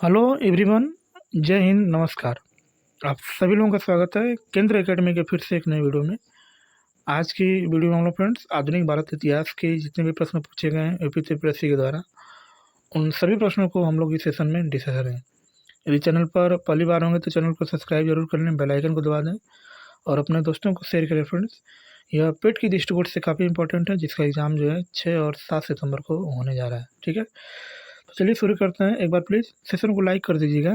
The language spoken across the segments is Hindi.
Hello everyone. जय हिंद, नमस्कार। आप सभी लोगों का स्वागत है केंद्र एकेडमी के फिर से एक नए वीडियो में। आज की वीडियो में हम लोग फ्रेंड्स आधुनिक भारत इतिहास के जितने भी प्रश्न पूछे गए हैं यूपीएससी के द्वारा, उन सभी प्रश्नों को हम लोग इस सेशन में डिस्कस करेंगे। यदि चैनल पर पहली बार होंगे तो चैनल को सब्सक्राइब जरूर कर लें, बेल आइकन को दबा दें और अपने दोस्तों को शेयर करें फ्रेंड्स। यह पेट की दृष्टिकोण से काफ़ी इंपॉर्टेंट है, जिसका एग्ज़ाम जो है 6 और 7 सितंबर को होने जा रहा है। ठीक है, तो चलिए शुरू करते हैं। एक बार प्लीज़ सेशन को लाइक कर दीजिएगा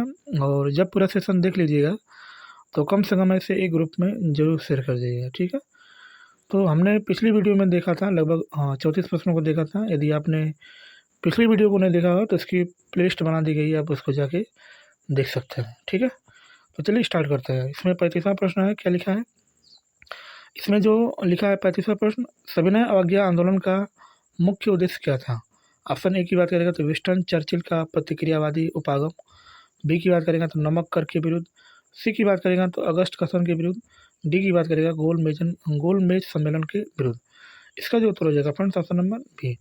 और जब पूरा सेशन देख लीजिएगा तो कम से कम ऐसे एक ग्रुप में ज़रूर शेयर कर दीजिएगा। ठीक है, तो हमने पिछली वीडियो में देखा था लगभग 34 प्रश्नों को देखा था। यदि आपने पिछली वीडियो को नहीं देखा हो तो इसकी प्लेलिस्ट बना दी गई है, आप उसको जाके देख सकते हैं। ठीक है, तो चलिए स्टार्ट करते हैं। इसमें 35वां प्रश्न है, क्या लिखा है इसमें? जो लिखा है 35वां प्रश्न, सविनय अवज्ञा आंदोलन का मुख्य उद्देश्य क्या था? ऑप्शन ए की बात करेगा तो विंस्टन चर्चिल का प्रतिक्रियावादी उपागम, बी की बात करेगा तो नमक कर के विरुद्ध, सी की बात करेगा तो अगस्त कथन के विरुद्ध, डी की बात करेगा गोलमेज सम्मेलन के विरुद्ध। इसका जो उत्तर हो जाएगा friends option number B.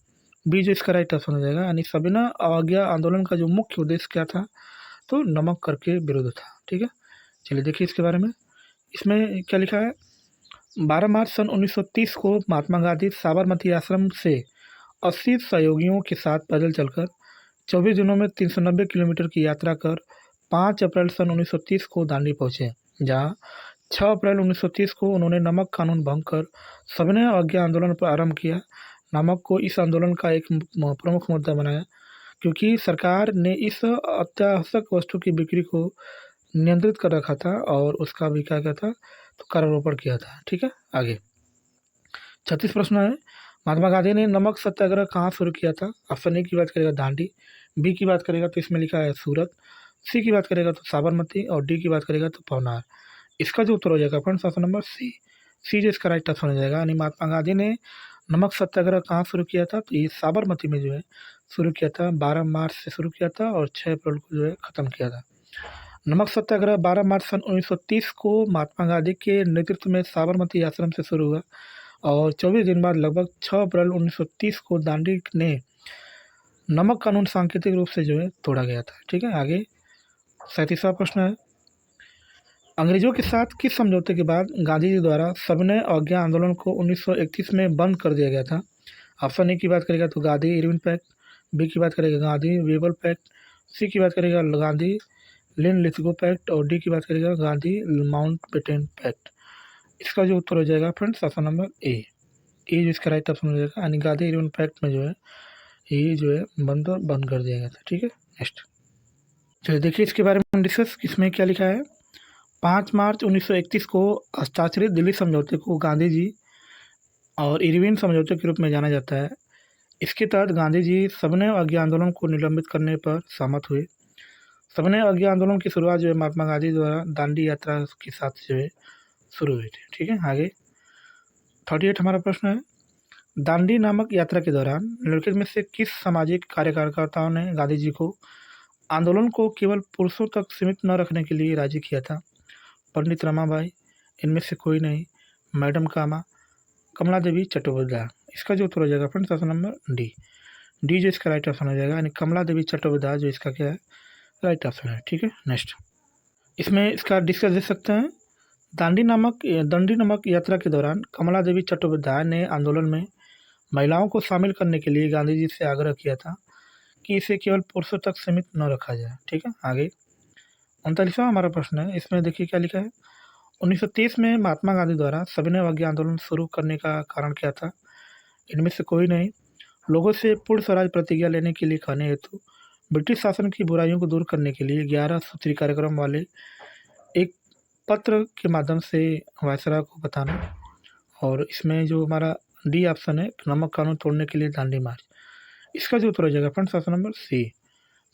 B जो इसका राइट ऑप्शन हो जाएगा। यानी सविनय अवज्ञा आंदोलन का जो मुख्य उद्देश्य क्या था? तो नमक कर के विरुद्ध था। ठीक है, चलिए देखिए इसके बारे में। इसमें क्या लिखा है? 12 मार्च सन 1930 को महात्मा गांधी साबरमती आश्रम से 80 सहयोगियों के साथ पैदल चलकर 24 दिनों में 390 किलोमीटर की यात्रा कर 5 अप्रैल सन 1930 को दांडी पहुंचे, जहां 6 अप्रैल 1930 को उन्होंने नमक कानून भंग कर सविनय अवज्ञा आंदोलन प्रारंभ किया। नमक को इस आंदोलन का एक प्रमुख मुद्दा बनाया, क्योंकि सरकार ने इस अत्यावश्यक वस्तु की बिक्री को नियंत्रित कर रखा था और उसका भी क्या था तो कारारोपण किया था। ठीक है, आगे 36 प्रश्न है। महात्मा गांधी ने नमक सत्याग्रह कहाँ शुरू किया था? ऑप्शन ए की बात करेगा दांडी, बी की बात करेगा तो इसमें लिखा है सूरत, सी की बात करेगा तो साबरमती और डी की बात करेगा तो पवनार। इसका जो उत्तर हो जाएगा फ्रेंड्स ऑप्शन नंबर सी। सी जो इसका राइट ऑप्शन हो जाएगा। यानी महात्मा गांधी ने नमक सत्याग्रह कहाँ शुरू किया था? तो ये साबरमती में जो है शुरू किया था। 12 मार्च से शुरू किया था और 6 अप्रैल को जो है ख़त्म किया था। नमक सत्याग्रह 12 मार्च सन 1930 को महात्मा गांधी के नेतृत्व में साबरमती आश्रम से शुरू हुआ और 24 दिन बाद लगभग 6 अप्रैल 1930 को दांडी ने नमक कानून सांकेतिक रूप से जो है तोड़ा गया था। ठीक है, आगे 37वां प्रश्न है। अंग्रेजों के साथ किस समझौते के बाद गांधी जी द्वारा सविनय अवज्ञा आंदोलन को 1931 में बंद कर दिया गया था? ऑप्शन ए की बात करेगा तो गांधी इरविन पैक्ट, बी की बात करेगा गांधी वेबल पैक्ट, सी की बात करेगा गांधी लिन लिथगो पैक्ट और डी की बात करेगा गांधी माउंटबेटन पैक्ट। इसका जो उत्तर हो जाएगा फ्रेंड्स ऑप्शन नंबर ए। ये जो इसका राइट ऑप्शन हो जाएगा। यानी गांधी इरविन पैक्ट में जो है ये जो है बंद कर दिया गया था। ठीक है, नेक्स्ट चलिए देखिए इसके बारे में डिस्कस। इसमें क्या लिखा है? 5 मार्च 1931 को हस्ताक्षरित दिल्ली समझौते को गांधी जी और इरविन समझौते के रूप में जाना जाता है। इसके तहत गांधी जी सविनय अवज्ञा आंदोलन को निलंबित करने पर सहमत हुए। सविनय अवज्ञा आंदोलन की शुरुआत जो है महात्मा गांधी द्वारा दांडी यात्रा के साथ जो है शुरू हुई थी। ठीक है, आगे 38 हमारा प्रश्न है। दांडी नामक यात्रा के दौरान निम्नलिखित में से किस सामाजिक कार्यकर्ताओं ने गांधी जी को आंदोलन को केवल पुरुषों तक सीमित न रखने के लिए राजी किया था? पंडित रमाबाई, इनमें से कोई नहीं, मैडम कामा, कमला देवी चट्टोपाध्याय। इसका जो उत्तर हो जाएगा friends option number D. D जो इसका राइट ऑप्शन हो जाएगा। यानी कमला देवी चट्टोपाध्याय जो इसका क्या है राइट ऑप्शन है। ठीक है, नेक्स्ट इसमें इसका डिस्कस दे सकते हैं। दंडी नमक यात्रा के दौरान कमला देवी चट्टोपाध्याय ने आंदोलन में महिलाओं को शामिल करने के लिए गांधी जी से आग्रह किया था कि इसे केवल पुरुषों तक सीमित न रखा जाए। ठीक है, आगे 39वां हमारा प्रश्न है। इसमें देखिए क्या लिखा है? 1930 में महात्मा गांधी द्वारा सविनय अवज्ञा आंदोलन शुरू करने का कारण क्या था? इनमें से कोई नहीं, लोगों से पूर्ण स्वराज प्रतिज्ञा लेने के लिए कहने हेतु ब्रिटिश शासन की बुराइयों को दूर करने के लिए 11 सूत्री कार्यक्रम वाले एक पत्र के माध्यम से वायसराय को बताना। और इसमें जो हमारा डी ऑप्शन है नमक कानून तोड़ने के लिए दांडी मार्च। इसका जो उत्तर हो जाएगा फ्रेंड्स ऑप्शन नंबर सी।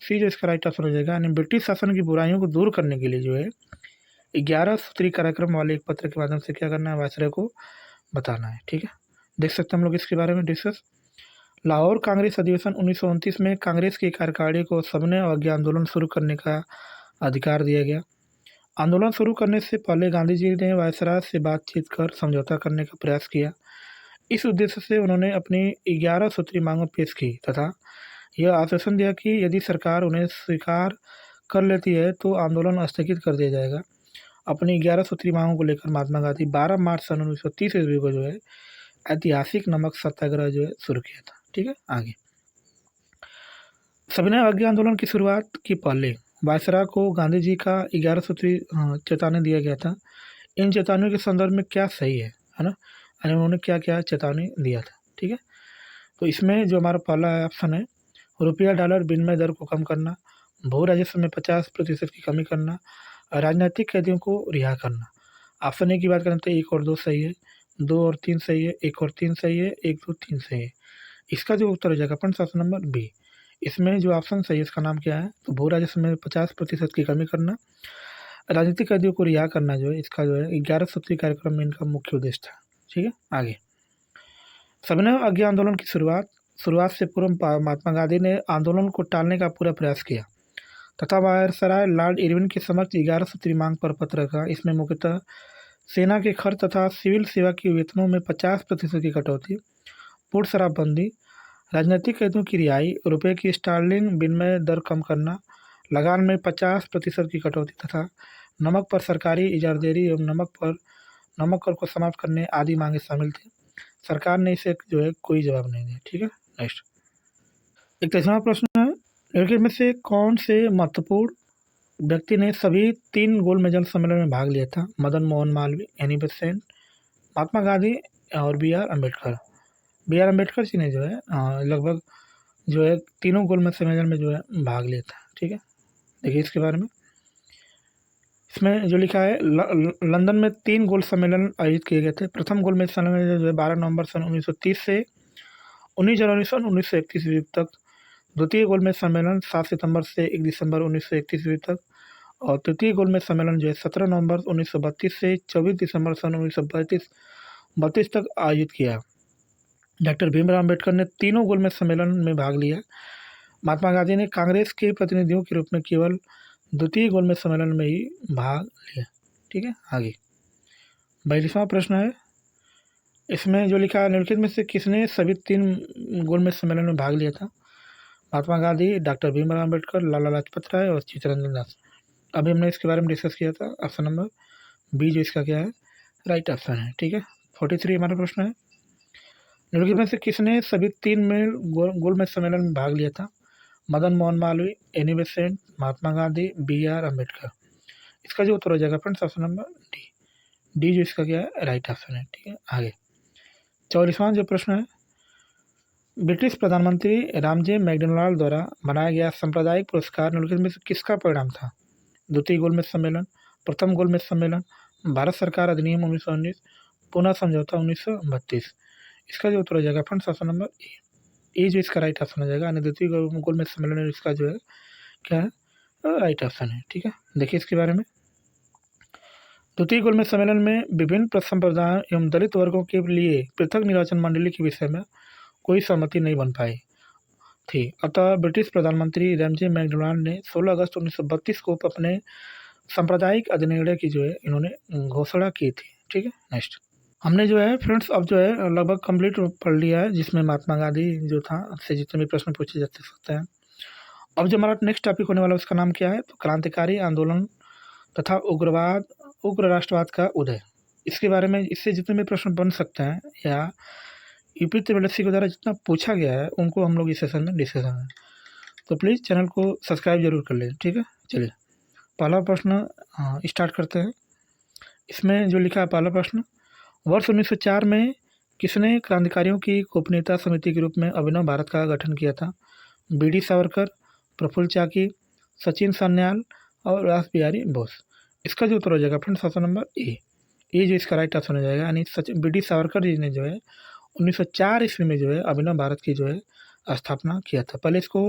सी जो इसका राइट ऑप्शन हो जाएगा। यानी ब्रिटिश शासन की बुराइयों को दूर करने के लिए जो है 11 सूत्री कार्यक्रम वाले एक पत्र के माध्यम से क्या करना है, वायसराय को बताना है। ठीक है, देख सकते हैं हम लोग इसके बारे में डिस्कस। लाहौर कांग्रेस अधिवेशन 1929 में कांग्रेस की कार्यकारिणी को सविनय अवज्ञा आंदोलन शुरू करने का अधिकार दिया गया। आंदोलन शुरू करने से पहले गांधी जी ने वायसराय से बातचीत कर समझौता करने का प्रयास किया। इस उद्देश्य से उन्होंने अपनी 11 सूत्री मांगें पेश की तथा यह आश्वासन दिया कि यदि सरकार उन्हें स्वीकार कर लेती है तो आंदोलन स्थगित कर दिया जाएगा। अपनी 11 सूत्री मांगों को लेकर महात्मा गांधी 12 मार्च सन 1930 ईस्वी को जो है ऐतिहासिक नमक सत्याग्रह जो है शुरू किया था। ठीक है, आगे सविनय अवज्ञा आंदोलन की शुरुआत की पहले वायसराय को गांधी जी का 11 सूत्री चेतावनी दिया गया था। इन चेतावनियों के संदर्भ में क्या सही है ना, यानी उन्होंने क्या क्या चेतावनी दिया था। ठीक है, तो इसमें जो हमारा पहला ऑप्शन है, रुपया डॉलर विनिमय दर को कम करना, भू राजस्व में 50% की कमी करना, राजनीतिक कैदियों को रिहा करना। ऑप्शन ए की बात करें तो 1 और 2 सही है, 2 और 3 सही है, 1 और 3 सही है, 1 2 3 सही है। इसका जो उत्तर हो जाएगा फ्रेंड्स ऑप्शन नंबर बी। इसमें जो ऑप्शन सही है इसका नाम क्या है, तो भू राजस्व में 50% की कमी करना, राजनीतिक कैदियों को रिहा करना जो है इसका जो है 11 सूत्री कार्यक्रम में इनका मुख्य उद्देश्य था। ठीक है, आगे सविनय अवज्ञा आंदोलन की शुरुआत से पूर्व महात्मा गांधी ने आंदोलन को टालने का पूरा प्रयास किया तथा वायसराय लॉर्ड इरविन के समक्ष 11 सूत्री मांग पर पत्र रखा। इसमें मुख्यतः सेना के खर्च तथा सिविल सेवा के वेतनों में 50% की कटौती, पूर्ण शराबबंदी, राजनीतिक कैदियों की रिहाई, रुपये की स्टर्लिंग विनिमय दर कम करना, लगान में 50% की कटौती तथा नमक पर सरकारी इजारदेरी एवं नमक कर को समाप्त करने आदि मांगे शामिल थी। सरकार ने इसे जो है कोई जवाब नहीं दिया। ठीक है, नेक्स्ट 21वां प्रश्न है, निम्नलिखित में से कौन से महत्वपूर्ण व्यक्ति ने सभी 3 गोल्ड मेडल सम्मेलन में भाग लिया था? मदन मोहन मालवीय, एनी बेसेंट, महात्मा गांधी और बी आर अम्बेडकर जी ने जो है लगभग जो है तीनों गोल्ड मेडल सम्मेलन में जो है भाग लिया था। ठीक है, देखिए इसके बारे में, इसमें जो लिखा है लंदन में 3 गोल्ड सम्मेलन आयोजित किए गए थे। प्रथम गोल्ड मेडल सम्मेलन जो है 12 नवंबर सन 1930 से 19 जनवरी सन 1931 ईस्वी तक। द्वितीय गोल्ड मेडल सम्मेलन 7 सितंबर से 1 दिसंबर 1931 ईस्वी तक। और तृतीय गोल्ड मेडल सम्मेलन जो है 17 नवंबर 1932 से 24 दिसंबर सन 1932 तक आयोजित किया। डॉक्टर भीमराव अम्बेडकर ने तीनों गोल्ड मेडल सम्मेलन में भाग लिया। महात्मा गांधी ने कांग्रेस के प्रतिनिधियों के रूप में केवल द्वितीय गोल्ड मेडल सम्मेलन में ही भाग लिया। ठीक है, आगे 22वां प्रश्न है, इसमें जो लिखा है निम्नलिखित में से किसने सभी 3 गोल्ड मेडल सम्मेलन में भाग लिया था? महात्मा गांधी, डॉक्टर भीमराव अम्बेडकर, लाला लाजपत राय और चित्तरंजन दास। अभी हमने इसके बारे में डिस्कस किया था। ऑप्शन नंबर बी जो इसका क्या है, राइट ऑप्शन है। ठीक है, 43 हमारा प्रश्न है, निम्नलिखित में से किसने सभी 3 में गोल्ड मेडल सम्मेलन में भाग लिया था? Madan Mohan Malviya, Annie Besant, Mahatma Gandhi, B R. Ambedkar. इसका जो उत्तर हो जाएगा फ्रेंड्स ऑप्शन नंबर डी जो इसका क्या है, राइट ऑप्शन है। ठीक है, आगे 44वां जो प्रश्न है, ब्रिटिश प्रधानमंत्री रामजे मैकडोनाल्ड द्वारा बनाया गया सांप्रदायिक पुरस्कार निम्नलिखित में से किसका परिणाम था? द्वितीय गोल्ड मेडल सम्मेलन, प्रथम गोल्ड मेडल सम्मेलन, भारत सरकार अधिनियम 1919, पुनः समझौता 1932। इसका जो उत्तर हो जाएगा फ्रेंड्स ऑप्शन नंबर ए जो इसका राइट ऑप्शन हो जाएगा। यानी द्वितीय गोल्ड मेडल सम्मेलन इसका जो है क्या है, राइट ऑप्शन है। ठीक है, देखिए इसके बारे में, द्वितीय गोल्ड मेडल सम्मेलन में विभिन्न संप्रदायों एवं दलित वर्गों के लिए पृथक निर्वाचन मंडली के विषय में कोई सहमति नहीं बन पाई थी। अतः ब्रिटिश प्रधानमंत्री रामजे मैकडोनाल्ड ने 16 अगस्त 1932 को अपने सांप्रदायिक अधिनियम की जो है इन्होंने घोषणा की थी। ठीक है, नेक्स्ट हमने जो है फ्रेंड्स अब जो है लगभग कंप्लीट पढ़ लिया है, जिसमें महात्मा गांधी जो था से जितने भी प्रश्न पूछे जा सकते हैं। अब जो हमारा नेक्स्ट टॉपिक होने वाला है उसका नाम क्या है, तो क्रांतिकारी आंदोलन तथा उग्र राष्ट्रवाद का उदय। इसके बारे में इससे जितने भी प्रश्न बन सकते हैं या यूपी त्रिपल के द्वारा जितना पूछा गया है उनको हम लोग इस सेशन में डिस्कस करेंगे, तो प्लीज़ चैनल को सब्सक्राइब जरूर कर लें। ठीक है, चलिए पहला प्रश्न स्टार्ट करते हैं। इसमें जो लिखा है पहला प्रश्न, वर्ष 1904 में किसने क्रांतिकारियों की गोपनीयता समिति के रूप में अभिनव भारत का गठन किया था? बी.डी. सावरकर, प्रफुल्ल चाकी, सचिन सान्याल और रास बिहारी बोस। इसका जो उत्तर हो जाएगा फ्रेंड्स ऑप्शन नंबर ए जो इसका राइट ऑप्शन हो जाएगा। यानी बी.डी. सावरकर जी ने जो है 1904 ईस्वी में जो है अभिनव भारत की जो है स्थापना किया था। पहले इसको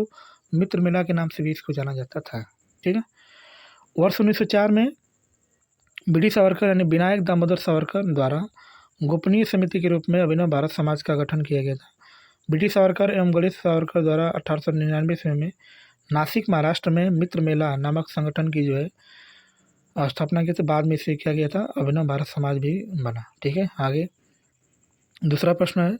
मित्र मेला के नाम से भी इसको जाना जाता था। ठीक है, वर्ष 1904 में बी.डी. सावरकर यानी विनायक दामोदर सावरकर द्वारा गोपनीय समिति के रूप में अभिनव भारत समाज का गठन किया गया था। बी.डी. सावरकर एवं गणेश सावरकर द्वारा 1899 ईस्वी में नासिक महाराष्ट्र में मित्र मेला नामक संगठन की जो है स्थापना की थी। बाद में इसे किया गया था अभिनव भारत समाज भी बना। ठीक है, आगे दूसरा प्रश्न है,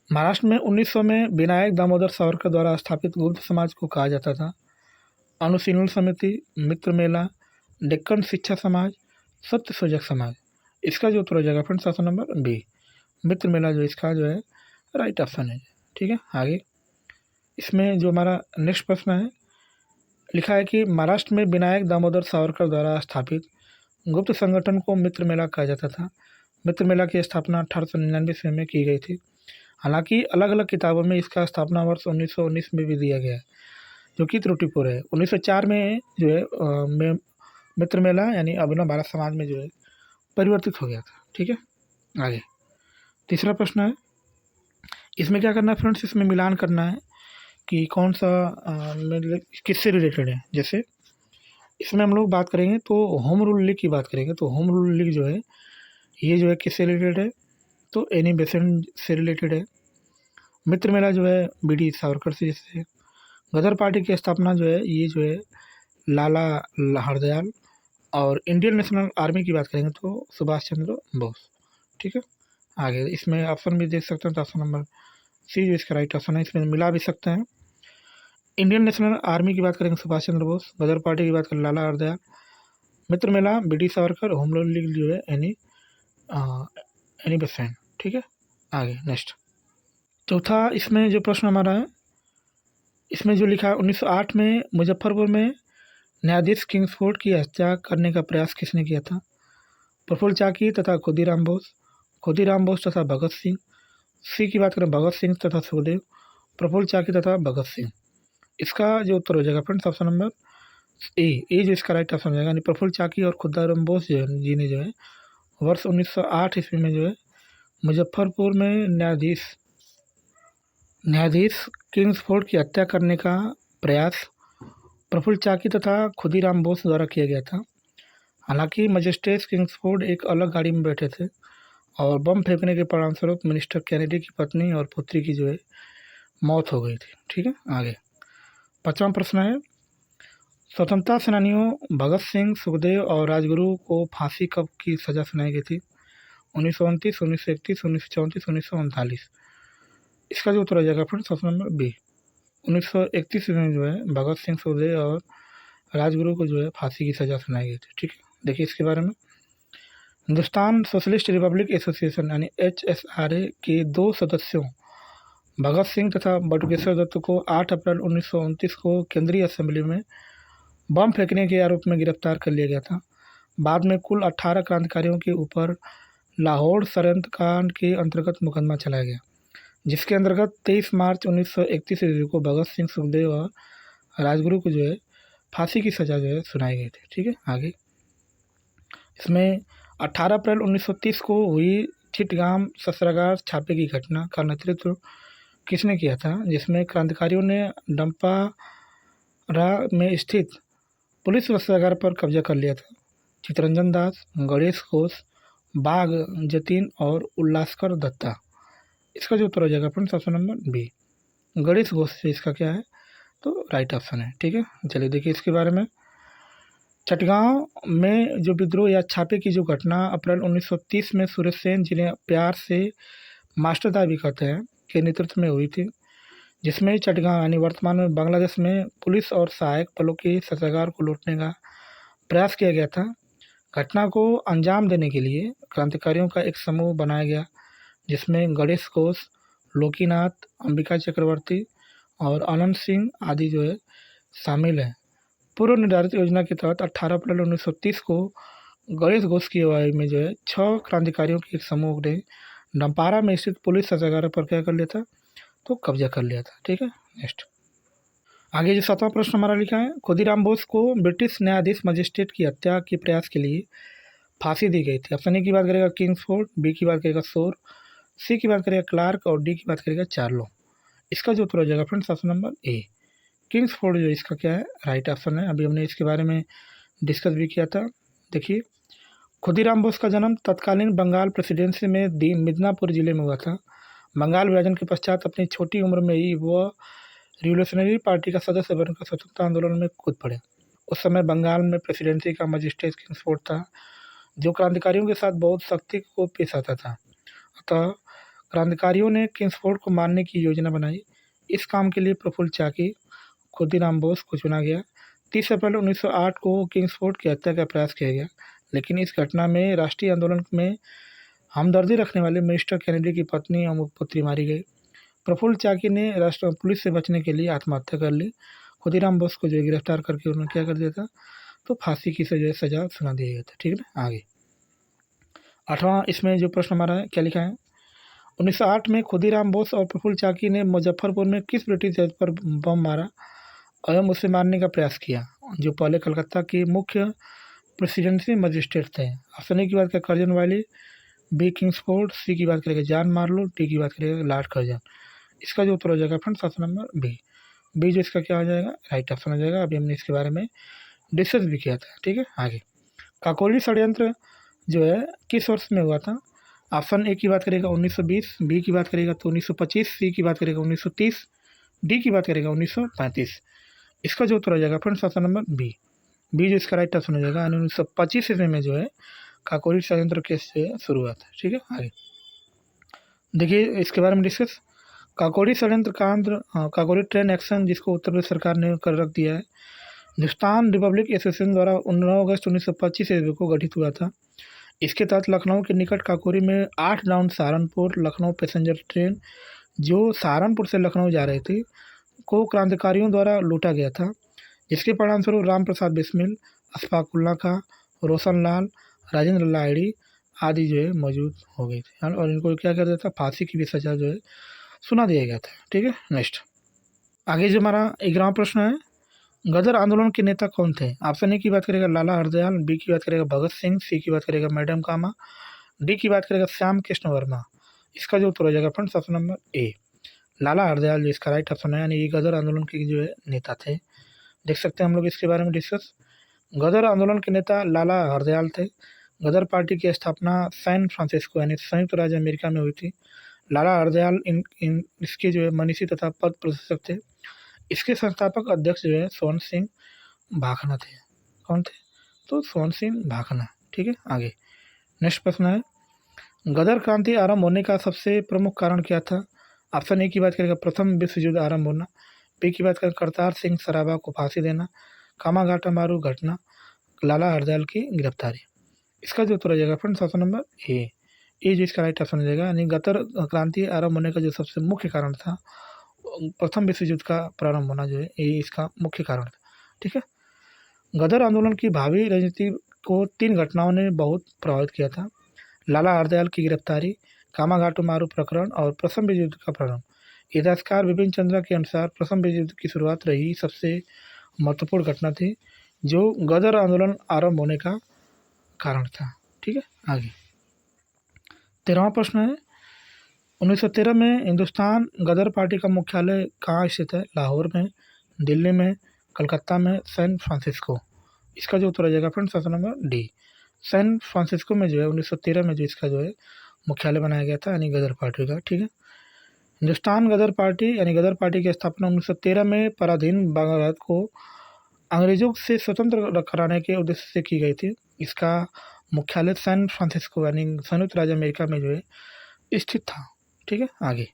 महाराष्ट्र में 1900 में विनायक दामोदर सावरकर द्वारा स्थापित गुप्त समाज को कहा जाता था। अनुशीलन समिति, मित्र मेला, डेक्कन शिक्षा समाज, सत्य सूजक समाज। इसका जो उत्तर हो जाएगा फ्रेंड्स ऑप्शन नंबर बी, मित्र मेला जो इसका जो है राइट ऑप्शन है। ठीक है, आगे इसमें जो हमारा नेक्स्ट प्रश्न है, लिखा है कि महाराष्ट्र में विनायक दामोदर सावरकर द्वारा स्थापित गुप्त संगठन को मित्र मेला कहा जाता था। मित्र मेला की स्थापना 1899 ईस्वी में की गई थी। हालांकि अलग अलग किताबों में इसका स्थापना वर्ष 1919 में भी दिया गया है, जो कि त्रुटिपूर्ण है। 1904 में जो है मित्र मेला यानी अभिनव भारत समाज में जो है परिवर्तित हो गया था। ठीक है, आगे तीसरा प्रश्न है, इसमें क्या करना है फ्रेंड्स, इसमें मिलान करना है कि कौन सा किससे रिलेटेड है। जैसे इसमें हम लोग बात करेंगे तो होम रूल लीग की बात करेंगे, तो होम रूल लीग जो है ये जो है किससे रिलेटेड है, तो एनी बेसेंट से रिलेटेड है। मित्र मेला जो है बीडी सावरकर से जैसे। गदर पार्टी की स्थापना जो है ये जो है लाला हरदयाल। और इंडियन नेशनल आर्मी की बात करेंगे तो सुभाष चंद्र बोस। ठीक है, आगे इसमें ऑप्शन भी देख सकते हैं, तो ऑप्शन नंबर सी जो इसका राइट ऑप्शन है, इसमें मिला भी सकते हैं। इंडियन नेशनल आर्मी की बात करेंगे सुभाष चंद्र बोस, गदर पार्टी की बात करें Lala Hardayal, Mitra Mela BD Savarkar, home rule league जो है एनी बेसेंट। ठीक है, आगे नेक्स्ट चौथा इसमें जो प्रश्न हमारा है, इसमें जो लिखा है 1908 में मुजफ्फरपुर में न्यायाधीश किंग्सफोर्ड की हत्या करने का प्रयास किसने किया था। प्रफुल्ल चाकी तथा खुदीराम बोस तथा भगत सिंह। सी की बात करें भगत सिंह तथा सुखदेव, प्रफुल्ल चाकी तथा भगत सिंह। इसका जो उत्तर हो जाएगा फ्रेंड्स ऑप्शन नंबर ए जो इसका राइट ऑप्शन हो जाएगा, यानी प्रफुल्ल चाकी और खुदीराम बोस जो है जी ने जो है वर्ष 1908 ईस्वी में जो है मुजफ्फरपुर में न्यायाधीश किंग्सफोर्ड की हत्या करने का प्रयास प्रफुल्ल चाकी तथा खुदीराम बोस द्वारा किया गया था। हालांकि मजिस्ट्रेट किंग्सफोर्ड एक अलग गाड़ी में बैठे थे और बम फेंकने के परिणामस्वरूप मिनिस्टर कैनेडी की पत्नी और पुत्री की जो है मौत हो गई थी। ठीक है, आगे पांचवा प्रश्न है, स्वतंत्रता सेनानियों भगत सिंह, सुखदेव और राजगुरु को फांसी कब की सजा सुनाई गई थी। 1929, 1931, 1934, 1939। इसका जो उत्तर हो जाएगा फ्रेंड्स ऑप्शन नंबर बी, 1931 में जो है भगत सिंह, सुखदेव और राजगुरु को जो है फांसी की सजा सुनाई गई थी। ठीक है, देखिए इसके बारे में, हिंदुस्तान सोशलिस्ट रिपब्लिक एसोसिएशन यानी HSRA के 2 सदस्यों भगत सिंह तथा बटुकेश्वर दत्त को 8 अप्रैल 1929 को केंद्रीय असेंबली में बम फेंकने के आरोप में गिरफ्तार कर लिया गया था। बाद में कुल 18 क्रांतिकारियों के ऊपर लाहौर षड्यंत्र कांड के अंतर्गत मुकदमा चलाया गया, जिसके अंतर्गत 23 मार्च 1931 ईस्वी को भगत सिंह, सुखदेव और राजगुरु को जो है फांसी की सजा जो है सुनाई गई थी। ठीक है, आगे इसमें 18 अप्रैल 1930 को हुई चिटगाम शस्त्रागार छापे की घटना का नेतृत्व किसने किया था, जिसमें क्रांतिकारियों ने डंपारा में स्थित पुलिस शस्त्रागार पर कब्जा कर लिया था। चितरंजन दास, गणेश घोष, बाघ जतीन और उल्लासकर दत्ता। इसका जो उत्तर हो जाएगा friends option number B, Ganesh Ghosh से इसका क्या है, तो राइट ऑप्शन है। ठीक है, चलिए देखिए इसके बारे में, चटगांव में जो विद्रोह या छापे की जो घटना अप्रैल 1930 में सुरेश सेन, जिन्हें प्यार से मास्टर दास भी कहते हैं, के नेतृत्व में हुई थी, जिसमें चटगांव यानी वर्तमान में बांग्लादेश में पुलिस और सहायक बलों के शस्त्रागार को लूटने का प्रयास किया गया था। घटना को अंजाम देने के लिए क्रांतिकारियों का एक समूह बनाया गया, जिसमें गणेश घोष, लोकीनाथ, अंबिका चक्रवर्ती और आनंद सिंह आदि जो है शामिल हैं। पूर्व निर्धारित योजना के तहत 18 अप्रैल 1930 को गणेश घोष की अगुवाई में जो है 6 क्रांतिकारियों के एक समूह ने डंपारा में स्थित पुलिस शस्त्रागार पर क्या कर लिया था, तो कब्जा कर लिया था। ठीक है, नेक्स्ट आगे जो 7वां प्रश्न हमारा लिखा है, खुदीराम बोस को ब्रिटिश न्यायाधीश मजिस्ट्रेट की हत्या के प्रयास के लिए फांसी दी गई थी। ऑप्शन ए की बात करेगा किंग्सफोर्ड, बी की बात करेगा शोर, सी की बात करेगा क्लार्क और डी की बात करेगा चार्लो। इसका जो उत्तर हो जाएगा friends option number A, Kingsford जो इसका क्या है राइट ऑप्शन है। अभी हमने इसके बारे में डिस्कस भी किया था। देखिए, खुदीराम बोस का जन्म तत्कालीन बंगाल प्रेसिडेंसी में मिदनापुर जिले में हुआ था। बंगाल विभाजन के पश्चात अपनी छोटी उम्र में ही वह रिवोल्यूशनरी पार्टी का सदस्य बनकर स्वतंत्रता आंदोलन में कूद पड़े। उस समय बंगाल में प्रेसिडेंसी का मजिस्ट्रेट किंग्सफोर्ड था, जो क्रांतिकारियों के साथ बहुत सख्ती को पेश आता था। अतः क्रांतिकारियों ने किंग्सफोर्ड को मारने की योजना बनाई। इस काम के लिए प्रफुल्ल चाकी, खुदीराम बोस को चुना गया, 30 अप्रैल 1908 को किंग्सफोर्ड की हत्या का प्रयास किया गया, लेकिन इस घटना में राष्ट्रीय आंदोलन में हमदर्दी रखने वाले मिस्टर कैनेडी की पत्नी और पुत्री मारी गई। प्रफुल्ल चाकी ने राष्ट्र पुलिस से बचने के लिए आत्महत्या कर ली। खुदीराम बोस को जो है गिरफ्तार करके उन्होंने क्या कर दिया था, तो फांसी की सजा सुना दिया गया था। ठीक है ना। आगे 8वां इसमें जो प्रश्न हमारा है, क्या लिखा है, 1908 में खुदीराम बोस और प्रफुल्ल चाकी ने मुजफ्फरपुर में किस ब्रिटिश जज पर बम मारा एवं उसे मारने का प्रयास किया, जो पहले कलकत्ता के मुख्य प्रेसिडेंसी मजिस्ट्रेट थे। ऑप्शन ए की बात करें कर्जन वाली, बी किंग्सफोर्ड, सी की बात करेगा जॉन मार्लो, डी की बात करेगा लॉर्ड कर्जन। इसका जो उत्तर हो जाएगा फ्रेंड्स ऑप्शन नंबर बी जो इसका क्या हो जाएगा, राइट ऑप्शन हो जाएगा। अभी हमने इसके बारे में डिस्कस भी किया था। ठीक है। आगे काकोरी षड्यंत्र जो है किस वर्ष में हुआ था, ऑप्शन ए की बात करेगा 1920, बी की बात करेगा तो 1925, सी की बात करेगा 1930, डी की बात करेगा 1935। इसका जो उत्तर हो जाएगा फ्रेंड्स ऑप्शन नंबर बी जो इसका राइट ऑप्शन हो जाएगा। 1925 ईस्वी में जो है काकोरी षड्यंत्र केस से शुरू हुआ था। ठीक है। आगे देखिए इसके बारे में डिस्कस, काकोरी षड्यंत्र कांड, काकोरी ट्रेन एक्शन जिसको उत्तर प्रदेश सरकार ने कर रख दिया है, हिंदुस्तान रिपब्लिक एसोसिएशन द्वारा 9 अगस्त 1925 ईस्वी को गठित हुआ था। इसके तहत लखनऊ के निकट काकोरी में 8 down Saharanpur Lucknow passenger train जो सहारनपुर से लखनऊ जा रही थी को क्रांतिकारियों द्वारा लूटा गया था, जिसके परिणामस्वरूप राम प्रसाद बिस्मिल, अशफाक उल्ला खां, रोशन लाल, राजेंद्र लाहिड़ी आदि जो है मौजूद हो गए थे और इनको क्या कर दिया था, फांसी की भी सजा जो है सुना दिया गया था। ठीक है। नेक्स्ट आगे जो हमारा 11वां प्रश्न है, गदर आंदोलन के नेता कौन थे। ऑप्शन ए की बात करेगा लाला हरदयाल, बी की बात करेगा भगत सिंह, सी की बात करेगा मैडम कामा, डी की बात करेगा श्याम कृष्ण वर्मा। इसका जो उत्तर हो जाएगा फ्रेंड्स ऑप्शन नंबर ए, लाला हरदयाल जो इसका राइट ऑप्शन है, यानी ये गदर आंदोलन के जो है नेता थे। देख सकते हैं हम लोग इसके बारे में डिस्कस, गदर आंदोलन के नेता लाला हरदयाल थे। गदर पार्टी की स्थापना सैन फ्रांसिस्को यानी संयुक्त राज्य अमेरिका में हुई थी। लाला हरदयाल इसके जो है मनीषी तथा पद प्रशासक थे। इसके संस्थापक अध्यक्ष जो है स्वर्ण सिंह भाखना थे। कौन थे, तो स्वर्ण सिंह भाखना। ठीक है। आगे नेक्स्ट प्रश्न है, गदर क्रांति आरंभ होने का सबसे प्रमुख कारण क्या था। ऑप्शन ए की बात करेगा प्रथम विश्व युद्ध आरंभ होना, बी की बात करें करतार सिंह सराभा को फांसी देना, कामाघाटा मारू घटना, लाला हरदयाल की गिरफ्तारी। इसका जो उत्तर हो जाएगा फ्रेंड्स ऑप्शन नंबर ए जो इसका राइट ऑप्शन हो जाएगा, यानी गदर क्रांति आरंभ होने का जो सबसे मुख्य कारण था प्रथम विश्व युद्ध का प्रारंभ होना जो है ये इसका मुख्य कारण था। ठीक है। गदर आंदोलन की भावी राजनीति को 3 घटनाओं ने बहुत प्रभावित किया था, लाला हरदयाल की गिरफ्तारी, कामाघाटू मारू प्रकरण और प्रथम विश्व युद्ध का प्रारंभ। इतिहासकार विपिन चंद्रा के अनुसार प्रथम विश्व युद्ध की शुरुआत रही सबसे महत्वपूर्ण घटना थी जो गदर आंदोलन आरंभ होने का कारण था। ठीक है। आगे 13वां प्रश्न है, 1913 में हिंदुस्तान गदर पार्टी का मुख्यालय कहाँ स्थित है, लाहौर में, दिल्ली में, कलकत्ता में, सैन फ्रांसिस्को। इसका जो उत्तर हो जाएगा friends option number D, San Francisco में जो है 1913 में जो इसका जो है मुख्यालय बनाया गया था, यानी गदर पार्टी का। ठीक है। हिंदुस्तान गदर पार्टी यानी गदर पार्टी की स्थापना 1913 में पराधीन भारत को अंग्रेजों से स्वतंत्र कराने के उद्देश्य से की गई थी। इसका मुख्यालय सैन फ्रांसिस्को यानी संयुक्त राज्य अमेरिका में जो है स्थित था। ठीक है। आगे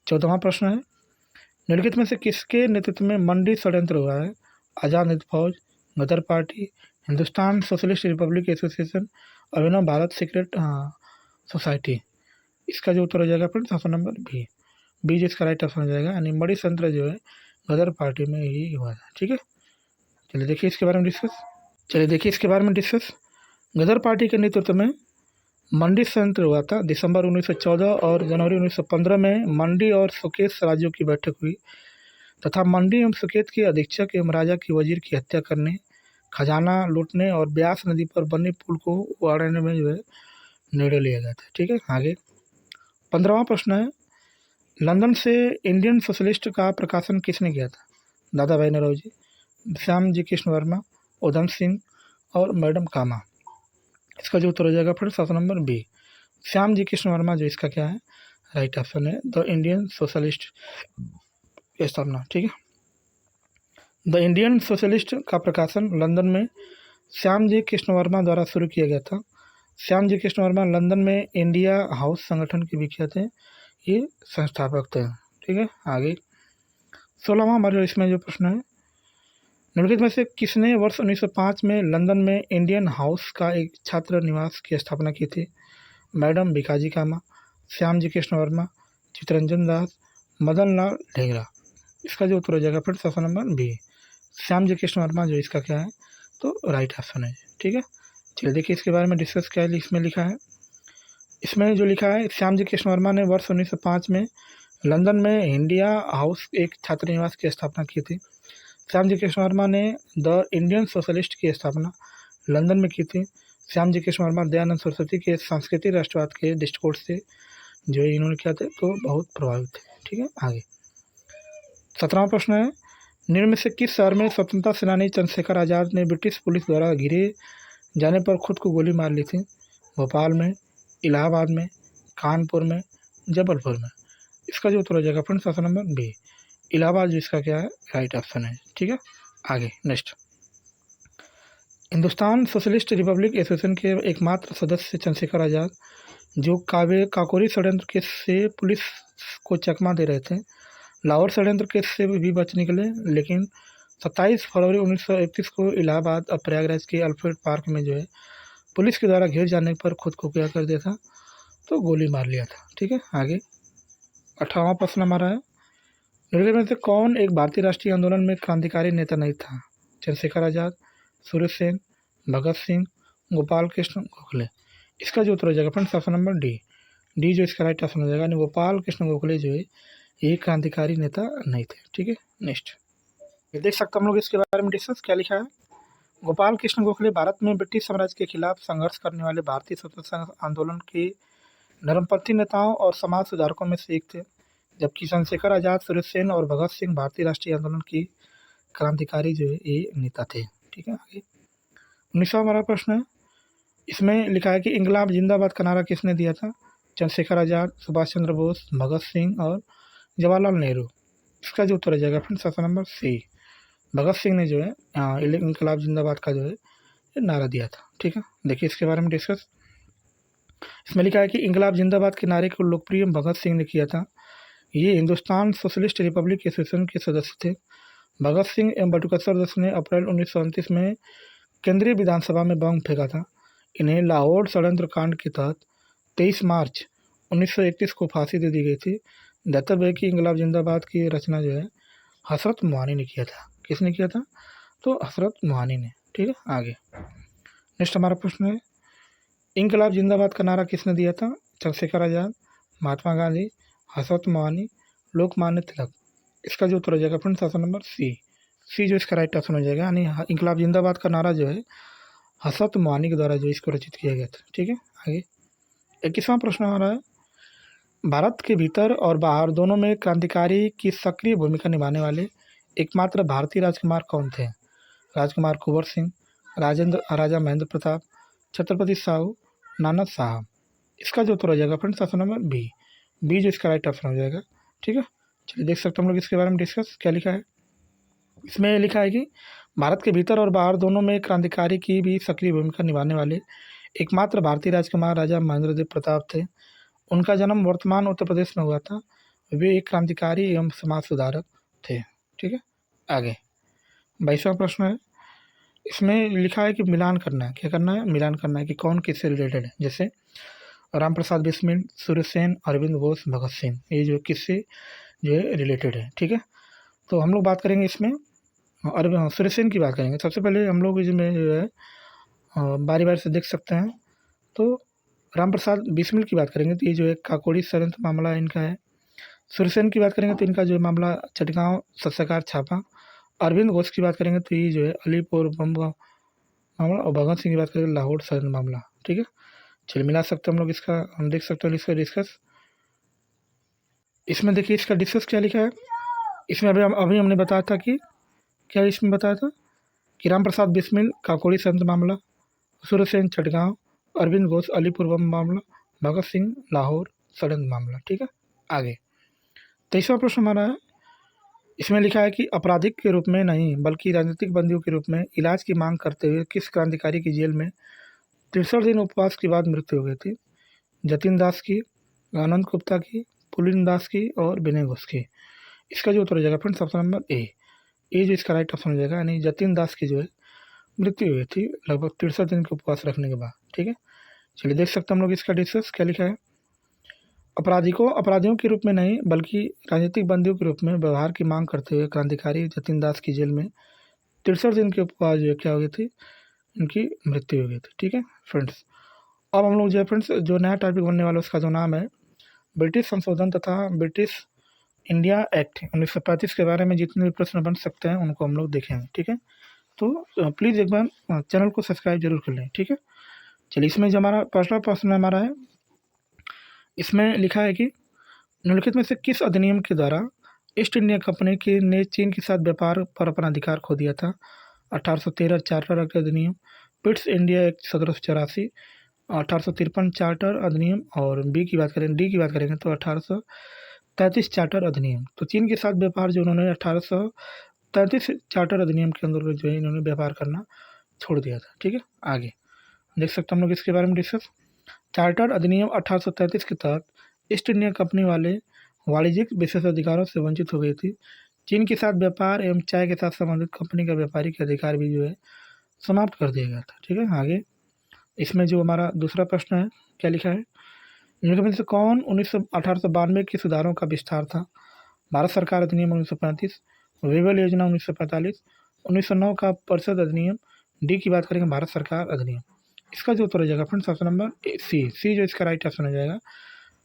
14वां प्रश्न है, निम्नलिखित में से किसके नेतृत्व में मंडी षड्यंत्र हुआ है, Azad Hind Fauj, Ghadar party, Hindustan socialist republic association, Abhinav Bharat secret society. इसका जो उत्तर हो जाएगा फ्रेंड्स ऑप्शन नंबर बी जो इसका राइट ऑप्शन हो जाएगा, यानी मंडी षड्यंत्र जो है गदर पार्टी में ही हुआ था। ठीक है। चलिए देखिए इसके बारे में डिस्कस, गदर पार्टी के नेतृत्व में मंडी षड्यंत्र हुआ था। दिसंबर 1914 और जनवरी 1915 में मंडी और सुकेत राज्यों की बैठक हुई तथा मंडी एवं सुकेत के अधीक्षक एवं राजा की वजीर की हत्या करने, खजाना लूटने और ब्यास नदी पर बने पुल को उड़ाने में जो है निर्णय लिया गया था। ठीक है। आगे 15वां प्रश्न है, लंदन से इंडियन सोशलिस्ट का प्रकाशन किसने किया था, दादा भाई नौरोजी, श्याम जी कृष्ण वर्मा, उधम सिंह और मैडम कामा। इसका जो उत्तर हो जाएगा फिर option number B, Shyam ji Krishna Varma जो इसका क्या है राइट ऑप्शन है, द इंडियन सोशलिस्ट की स्थापना। ठीक है। द इंडियन सोशलिस्ट का प्रकाशन लंदन में श्याम जी कृष्ण वर्मा द्वारा शुरू किया गया था। श्याम जी कृष्ण वर्मा लंदन में इंडिया हाउस संगठन के विख्यात हैं, ये संस्थापक थे। ठीक है। आगे 16वां हमारे इसमें जो प्रश्न है, निम्नलिखित में से किसने वर्ष 1905 में लंदन में इंडियन हाउस का एक छात्र निवास की स्थापना की थी? मैडम भिकाजी कामा, श्याम जी कृष्ण वर्मा, चित्तरंजन दास, मदन लाल ढेंगरा। इसका जो उत्तर हो जाएगा friends option number B, Shyam ji Krishna Varma जो इसका क्या है तो राइट ऑप्शन है। ठीक है, चलिए देखिए इसके बारे में डिस्कस क्या है इसमें लिखा है। इसमें जो लिखा है, श्याम जी कृष्ण वर्मा ने वर्ष 1905 में लंदन में इंडिया हाउस एक छात्र निवास की स्थापना की थी। श्याम जी कृष्ण वर्मा ने द इंडियन सोशलिस्ट की स्थापना लंदन में की थी। श्याम जी कृष्ण वर्मा दयानंद सरस्वती के सांस्कृतिक राष्ट्रवाद के दृष्टिकोण से जो इन्होंने किया थे तो बहुत प्रभावित थे। ठीक है, आगे 17वां प्रश्न है, निम्न में से किस शहर में स्वतंत्रता सेनानी चंद्रशेखर आज़ाद ने ब्रिटिश पुलिस द्वारा घिरे जाने पर खुद को गोली मार ली थी? भोपाल में, इलाहाबाद में, कानपुर में, जबलपुर में। इसका जो उत्तर हो जाएगा friends option number B, Allahabad जो इसका क्या है राइट ऑप्शन है। ठीक है, आगे next, Hindustan socialist republic association के एकमात्र सदस्य चंद्रशेखर आज़ाद जो काकोरी षड्यंत्र केस से पुलिस को चकमा दे रहे थे, लाहौर षड्यंत्र केस से भी बच निकले, लेकिन 27 फरवरी 1931 को इलाहाबाद और प्रयागराज के अल्फ्रेड पार्क में जो है पुलिस के द्वारा घेर जाने पर खुद को क्या कर दिया था तो गोली मार लिया था। ठीक है, आगे 18वां प्रश्न हमारा है, निम्नलिखित में से कौन एक भारतीय राष्ट्रीय आंदोलन में क्रांतिकारी नेता नहीं था? चंद्रशेखर आज़ाद, सूर्य सेन, भगत सिंह, गोपाल कृष्ण गोखले। इसका जो उत्तर हो जाएगा फ्रेंड्स ऑप्शन नंबर डी जो इसका राइट ऑप्शन हो जाएगा, यानी गोपाल कृष्ण गोखले जो है ये क्रांतिकारी नेता नहीं थे। ठीक है, नेक्स्ट देख सकते हम लोग इसके बारे में डिस्कस क्या लिखा है। गोपाल कृष्ण गोखले भारत में ब्रिटिश साम्राज्य के खिलाफ संघर्ष करने वाले भारतीय स्वतंत्रता आंदोलन के नरमपंथी नेताओं और समाज सुधारकों में से एक थे, जबकि चंद्रशेखर आज़ाद, सूर्य सेन और भगत सिंह भारतीय राष्ट्रीय आंदोलन की क्रांतिकारी जो है ये नेता थे। ठीक है, आगे 19वां हमारा प्रश्न है, इसमें लिखा है कि इंकलाब जिंदाबाद का नारा किसने दिया था? चंद्रशेखर आज़ाद, सुभाष चंद्र बोस, भगत सिंह और जवाहरलाल नेहरू। इसका जो उत्तर हो जाएगा friends option number C, Bhagat Singh ने जो है इंकलाब जिंदाबाद का जो है ये नारा दिया था। ठीक है, देखिए इसके बारे में डिस्कस, इसमें लिखा है कि इंकलाब जिंदाबाद के नारे को लोकप्रिय भगत सिंह ने किया था। ये हिंदुस्तान सोशलिस्ट रिपब्लिक एसोसिएशन के सदस्य थे। भगत सिंह एवं बटुकेश्वर दत्त ने अप्रैल 1929 में केंद्रीय विधानसभा में बम फेंका था। इन्हें लाहौर षड्यंत्र कांड के तहत 23 मार्च 1931 को फांसी दे दी गई थी। दातव्य है कि इंकलाब जिंदाबाद की रचना जो है हसरत मोहानी ने किया था। किसने किया था तो हसरत मोहानी ने। ठीक है, आगे नेक्स्ट हमारा प्रश्न है, इंकलाब जिंदाबाद का नारा किसने दिया था? चंद्रशेखर आज़ाद, महात्मा गांधी, हसरत मोहानी, लोकमान्य तिलक। इसका जो उत्तर हो जाएगा फ्रेंड्स ऑप्शन नंबर सी जो इसका राइट ऑप्शन हो जाएगा, यानी इंकलाब जिंदाबाद का नारा जो है हसरत मोहानी के द्वारा जो इसको रचित किया गया था। ठीक है, आगे 21वां प्रश्न हमारा है, भारत के भीतर और बाहर दोनों में क्रांतिकारी की सक्रिय भूमिका निभाने वाले एकमात्र भारतीय राजकुमार कौन थे? राजकुमार कुंवर सिंह, राजा महेंद्र प्रताप, छत्रपति साहू, नाना साहब। इसका जो उत्तर हो जाएगा फ्रेंड्स ऑप्शन नंबर बी जो इसका राइट ऑप्शन हो जाएगा। ठीक है, चलिए देख सकते हैं हम लोग इसके बारे में डिस्कस क्या लिखा है। इसमें लिखा है कि भारत के भीतर और बाहर दोनों में क्रांतिकारी की भी सक्रिय भूमिका निभाने वाले एकमात्र भारतीय राजकुमार राजा महेंद्र देव प्रताप थे। उनका जन्म वर्तमान उत्तर प्रदेश में हुआ था। वे एक क्रांतिकारी एवं समाज सुधारक थे। ठीक है, आगे 22वां प्रश्न है, इसमें लिखा है कि मिलान करना है, क्या करना है मिलान करना है कि कौन किससे रिलेटेड है। जैसे राम प्रसाद बिस्मिल, सूर्य सेन, अरविंद घोष, भगत सिंह, ये जो किससे जो है रिलेटेड है। ठीक है, तो हम लोग बात करेंगे इसमें सूर्य सेन की बात करेंगे। सबसे पहले हम लोग इसमें जो है बारी बारी से देख सकते हैं, तो राम प्रसाद बिस्मिल की बात करेंगे तो ये जो है काकोरी षड्यंत्र मामला इनका है। सूर्य सेन की बात करेंगे तो इनका जो मामला चटगांव सत्याग्रह छापा। अरविंद घोष की बात करेंगे तो ये जो है अलीपुर बम का मामला, और भगत सिंह की बात करेंगे लाहौर षड्यंत्र मामला। ठीक है, चलिए मिला सकते हैं हम लोग इसका, हम देख सकते हैं इसका डिस्कस। इसमें देखिए इसका डिस्कस क्या लिखा है। इसमें अभी हमने बताया था कि क्या इसमें बताया था कि राम प्रसाद बिस्मिल काकोरी षड्यंत्र मामला, सूर्य सेन चटगांव, अरविंद घोष अलीपुर बम मामला, भगत सिंह लाहौर षड्यंत्र मामला। ठीक है, आगे 23वां प्रश्न हमारा है, इसमें लिखा है कि आपराधिक के रूप में नहीं बल्कि राजनीतिक बंदियों के रूप में इलाज की मांग करते हुए किस क्रांतिकारी की जेल में 63 दिन उपवास के बाद मृत्यु हो गई थी? जतिन दास की, आनंद गुप्ता की, पुलिन दास की और विनय घोष की। इसका जो उत्तर हो जाएगा फ्रेंड्स ऑप्शन नंबर ए, ए जो इसका राइट ऑप्शन हो जाएगा, यानी जतिन दास की जो है मृत्यु हुई थी लगभग 63 दिन के उपवास रखने के बाद। ठीक है, चलिए देख सकते हैं हम लोग इसका डिस्कस क्या लिखा है। अपराधियों के रूप में नहीं बल्कि राजनीतिक बंदियों के रूप में व्यवहार की मांग करते हुए क्रांतिकारी जतिन दास की जेल में 63 दिन के उपवास जो है क्या हो गई थी, इनकी मृत्यु हो गई थी। ठीक है फ्रेंड्स, अब हम लोग जो है फ्रेंड्स जो नया टॉपिक बनने वाला है उसका जो नाम है ब्रिटिश संशोधन तथा ब्रिटिश इंडिया एक्ट 1935 के बारे में जितने भी प्रश्न बन सकते हैं उनको हम लोग देखेंगे। ठीक है, तो प्लीज़ एक बार चैनल को सब्सक्राइब जरूर कर लें। ठीक है, चलिए इसमें जो हमारा पहला प्रश्न हमारा है, इसमें लिखा है कि निम्नलिखित में से किस अधिनियम के द्वारा ईस्ट इंडिया कंपनी के ने चीन के साथ व्यापार पर अपना अधिकार खो दिया था। 1813 चार्टर एक्ट अधिनियम, पिट्स इंडिया एक्ट 1784, 1853 चार्टर अधिनियम, और डी की बात करेंगे तो 1833 चार्टर अधिनियम। तो चीन के साथ व्यापार जो उन्होंने 1833 चार्टर अधिनियम के अंदर जो है इन्होंने व्यापार करना छोड़ दिया था। ठीक है, आगे देख सकते हैं हम लोग इसके बारे में डिस्कस। चार्टर अधिनियम 1833 के तहत ईस्ट इंडिया कंपनी वाले वाणिज्यिक विशेषाधिकारों से वंचित हो गई थी। चीन के साथ व्यापार एवं चाय के साथ संबंधित कंपनी का व्यापारिक अधिकार भी जो है समाप्त कर दिया गया था। ठीक है, आगे इसमें जो हमारा दूसरा प्रश्न है क्या लिखा है, इनमें में से कौन 1892 के सुधारों का विस्तार था। भारत सरकार अधिनियम 1935, वेबल योजना 1945, 1909 का परिषद अधिनियम, डी की बात करेंगे भारत सरकार अधिनियम। इसका जो उत्तर हो जाएगा फ्रेंड्स ऑप्शन नंबर सी जो इसका राइट ऑप्शन हो जाएगा।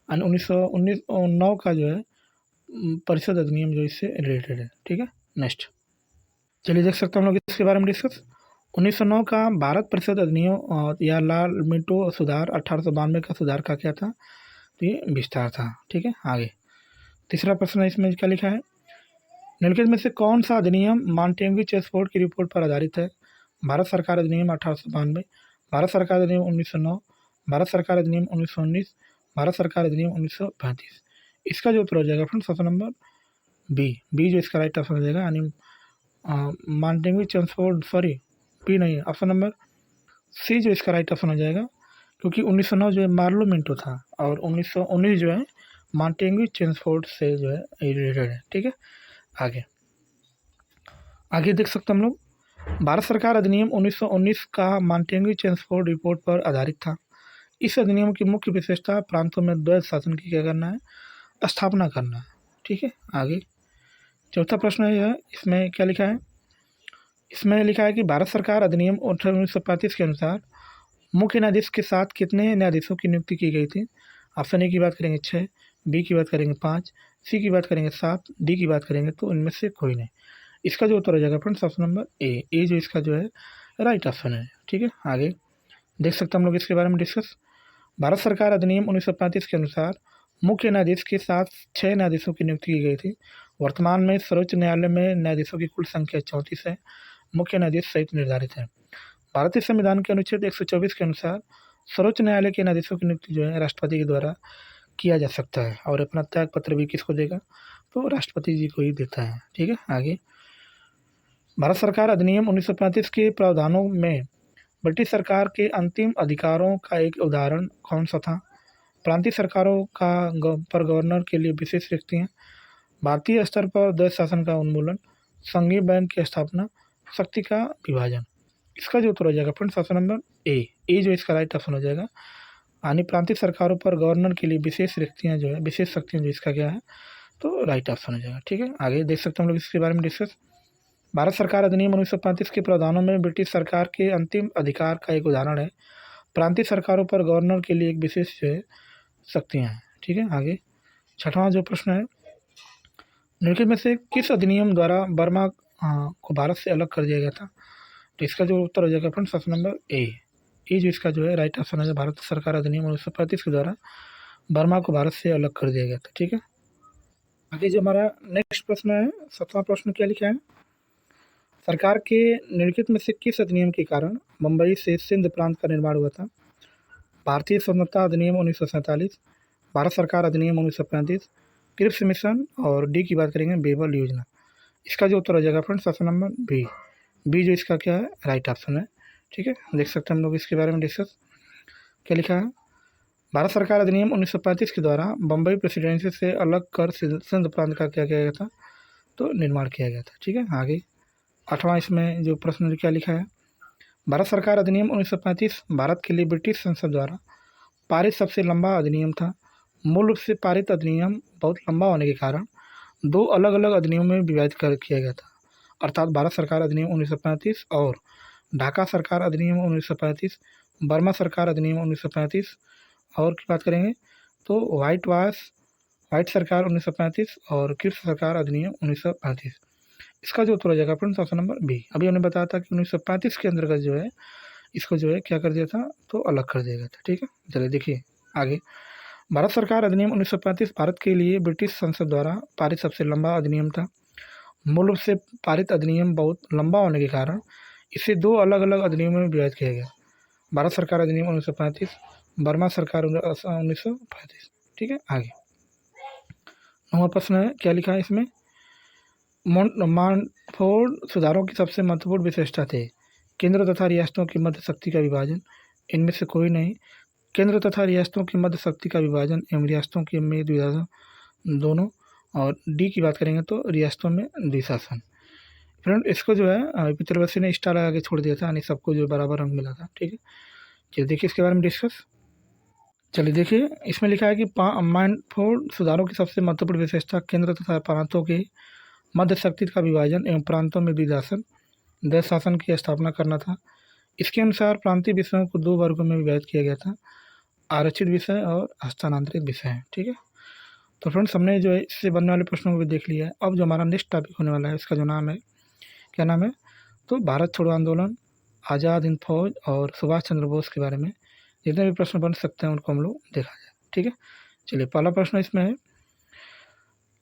एंड 1909 का जो है परिषद अधिनियम जो इससे रिलेटेड है। ठीक है, नेक्स्ट चलिए देख सकते हैं हम लोग इसके बारे में डिस्कस। 1909 का भारत परिषद अधिनियम या लाल मिंटो सुधार 1892 का सुधार का क्या था, तो ये विस्तार था। ठीक है, आगे तीसरा प्रश्न इसमें क्या लिखा है, निम्नलिखित में से कौन सा अधिनियम मॉन्टेग्यू चेम्सफोर्ड की रिपोर्ट पर आधारित है। भारत सरकार अधिनियम 1892, भारत सरकार अधिनियम 1909, भारत सरकार अधिनियम 1919, भारत सरकार अधिनियम 1935। इसका जो उत्तर हो जाएगा फ्रेंड्स ऑप्शन नंबर बी जो इसका राइट ऑप्शन हो जाएगा, यानी मॉन्टेग्यू चेम्सफोर्ड बी नहीं, ऑप्शन नंबर सी जो इसका राइट ऑप्शन हो जाएगा, क्योंकि 1909 जो है मार्लो मिंटो था और 1919 जो है मॉन्टेग्यू चेम्सफोर्ड से जो है रिलेटेड है। ठीक है, आगे देख सकते हैं हम लोग, भारत सरकार अधिनियम 1919 का मॉन्टेग्यू चेम्सफोर्ड रिपोर्ट पर आधारित था। इस अधिनियम की मुख्य विशेषता प्रांतों में द्वैध शासन की क्या करना है, स्थापना करना है। ठीक है, आगे चौथा प्रश्न है, इसमें क्या लिखा है, इसमें लिखा है कि भारत सरकार अधिनियम 1935 के अनुसार मुख्य न्यायाधीश के साथ कितने न्यायाधीशों की नियुक्ति की गई थी। ऑप्शन ए की बात करेंगे 6, बी की बात करेंगे 5, सी की बात करेंगे 7, डी की बात करेंगे तो इनमें से कोई नहीं। इसका जो उत्तर हो जाएगा फ्रेंड्स ऑप्शन नंबर ए जो इसका जो है राइट ऑप्शन है। ठीक है, आगे देख सकते हैं हम लोग इसके बारे में डिस्कस। भारत सरकार अधिनियम 1935 के अनुसार मुख्य न्यायाधीश के साथ 6 न्यायाधीशों की नियुक्ति की गई थी। वर्तमान में सर्वोच्च न्यायालय में न्यायाधीशों की कुल संख्या 34 है, मुख्य न्यायाधीश सहित निर्धारित है। भारतीय संविधान के अनुच्छेद 124 के अनुसार सर्वोच्च न्यायालय के न्यायाधीशों की नियुक्ति जो है राष्ट्रपति के द्वारा किया जा सकता है, और अपना त्याग पत्र भी किसको देगा, तो राष्ट्रपति जी को ही देता है। ठीक है, आगे भारत सरकार अधिनियम 1935 के प्रावधानों में ब्रिटिश सरकार के अंतिम अधिकारों का एक उदाहरण कौन सा था। प्रांतीय सरकारों का पर गवर्नर के लिए विशेष रिक्तियाँ, भारतीय स्तर पर द्वैध शासन का उन्मूलन, संघीय बैंक की स्थापना, शक्ति का विभाजन। इसका जो उत्तर हो जाएगा फ्रेंड्स ऑप्शन नंबर ए जो इसका राइट ऑप्शन हो जाएगा, यानी प्रांतीय सरकारों पर गवर्नर के लिए विशेष रिक्तियाँ जो है, विशेष शक्तियाँ जो इसका क्या है, तो राइट ऑप्शन हो जाएगा। ठीक है, आगे देख सकते हैं हम लोग इसके बारे में डिस्कस। भारत सरकार अधिनियम 1935 के प्रावधानों में ब्रिटिश सरकार के अंतिम अधिकार का एक उदाहरण है, प्रांतीय सरकारों पर गवर्नर के लिए एक विशेष जो है शक्तियाँ हैं। ठीक है, आगे छठवां जो प्रश्न है, निम्नलिखित में से किस अधिनियम द्वारा बर्मा को भारत से अलग कर दिया गया था। तो इसका जो उत्तर हो जाएगा फ्रेंड्स ऑप्शन नंबर ए जो इसका जो है राइट ऑप्शन है, भारत सरकार अधिनियम 1935 के द्वारा बर्मा को भारत से अलग कर दिया गया था। ठीक है, आगे जो हमारा नेक्स्ट प्रश्न है, 7वां प्रश्न क्या लिखा है, सरकार के निम्नलिखित में से किस अधिनियम के कारण मुंबई से सिंध प्रांत का निर्माण हुआ था। भारतीय स्वतंत्रता अधिनियम 1947, भारत सरकार अधिनियम 1935, क्रिप्स मिशन, और डी की बात करेंगे बेबल योजना। इसका जो उत्तर हो जाएगा फ्रेंड्स ऑप्शन नंबर बी जो इसका क्या है राइट ऑप्शन है। ठीक है, देख सकते हैं हम लोग इसके बारे में डिस्कस। क्या लिखा है, भारत सरकार अधिनियम 1935 के द्वारा बम्बई प्रेसिडेंसी से अलग कर सिंध प्रांत का क्या किया गया था, तो निर्माण किया गया था। ठीक है, आगे 8वां इसमें जो प्रश्न क्या लिखा है, भारत सरकार अधिनियम 1935 भारत के लिए ब्रिटिश संसद द्वारा पारित सबसे लंबा अधिनियम था। मूल रूप से पारित अधिनियम बहुत लंबा होने के कारण दो अलग अलग अधिनियमों में विभाजित कर किया गया था, अर्थात भारत सरकार अधिनियम 1935 और ढाका सरकार अधिनियम 1935, बर्मा सरकार अधिनियम 1935 और की बात करेंगे तो व्हाइट सरकार 1935 और क्रिप्स सरकार अधिनियम 1935। इसका जो उत्तर हो जाएगा फ्रेंड्स ऑप्शन नंबर बी। अभी हमने बताया था कि 1935 के अंतर्गत जो है इसको जो है क्या कर दिया था, तो अलग कर दिया गया था। ठीक है, चलिए देखिए आगे। भारत सरकार अधिनियम 1935 भारत के लिए ब्रिटिश संसद द्वारा पारित सबसे लंबा अधिनियम था। मूल रूप से पारित अधिनियम बहुत लंबा होने के कारण इसे दो अलग अलग अधिनियमों में विभाजित किया गया। भारत सरकार अधिनियम 1935, बर्मा सरकार 1935। ठीक है, आगे 9वां प्रश्न है, क्या लिखा है इसमें, मॉन्टफोर्ड सुधारों की सबसे महत्वपूर्ण विशेषता थे केंद्र तथा रियासतों की मध्य शक्ति का विभाजन, इनमें से कोई नहीं। केंद्र तथा रियासतों की मध्य शक्ति का विभाजन एवं रियासतों के में द्विशासन दोनों, और डी की बात करेंगे तो रियासतों में द्विशासन। फ्रेंड इसको जो है पितरवसी ने स्टार लगा के छोड़ दिया था, यानी सबको जो बराबर रंग मिला था। ठीक है, चलिए देखिए इसके बारे में डिस्कस। चलिए देखिए इसमें लिखा है कि मॉन्टफोर्ड सुधारों की सबसे महत्वपूर्ण विशेषता केंद्र तथा प्रांतों के मध्य शक्ति का विभाजन एवं प्रांतों में द्विशासन देश शासन की स्थापना करना था। इसके अनुसार प्रांतीय विषयों को दो वर्गों में विभाजित किया गया था, आरक्षित विषय और हस्तांतरित विषय। ठीक है, तो फ्रेंड्स हमने जो है इससे बनने वाले प्रश्नों को भी देख लिया है। अब जो हमारा नेक्स्ट टॉपिक होने वाला है इसका जो नाम है, क्या नाम है, तो भारत छोड़ो आंदोलन, आज़ाद हिंद फौज और सुभाष चंद्र बोस के बारे में जितने भी प्रश्न बन सकते हैं उनको हम लोग देखा जाए। ठीक है, चलिए पहला प्रश्न इसमें है,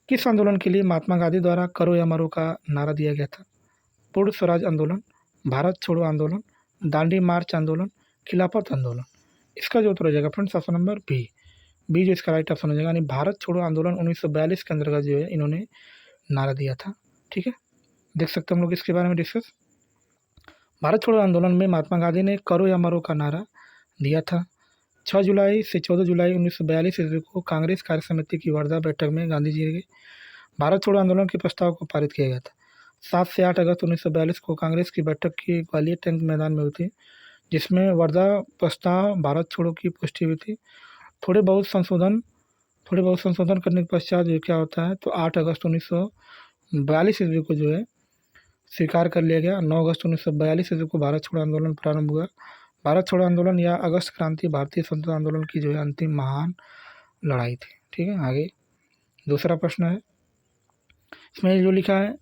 किस आंदोलन के लिए महात्मा गांधी द्वारा करो या मरो का नारा दिया गया था? पूर्ण स्वराज आंदोलन, भारत छोड़ो आंदोलन, दांडी मार्च आंदोलन, खिलाफत आंदोलन। इसका जो उत्तर हो जाएगा friends option number B. B जो इसका राइट ऑप्शन हो जाएगा, यानी भारत छोड़ो आंदोलन 1942 के अंतर्गत जो है इन्होंने नारा दिया था। ठीक है, देख सकते हैं हम लोग इसके बारे में डिस्कस। भारत छोड़ो आंदोलन में महात्मा गांधी ने करो या मरो का नारा दिया था। 6 जुलाई से 14 जुलाई 1942 ईस्वी को कांग्रेस कार्य समिति की वर्धा बैठक में गांधी जी के भारत छोड़ो आंदोलन के प्रस्ताव को पारित किया गया था। 7 से 8 अगस्त 1942 को कांग्रेस की बैठक की ग्वालियर टैंक मैदान में हुई थी, जिसमें वर्धा प्रस्ताव भारत छोड़ो की पुष्टि हुई थी। थोड़े बहुत संशोधन करने के पश्चात जो क्या होता है, तो 8 अगस्त 1942 ईस्वी को जो है स्वीकार कर लिया गया। 9 अगस्त 1942 ईस्वी को भारत छोड़ो आंदोलन प्रारंभ हुआ। भारत छोड़ो आंदोलन या अगस्त क्रांति भारतीय स्वतंत्रता आंदोलन की जो है अंतिम महान लड़ाई थी। ठीक है, आगे दूसरा प्रश्न है, इसमें जो लिखा है,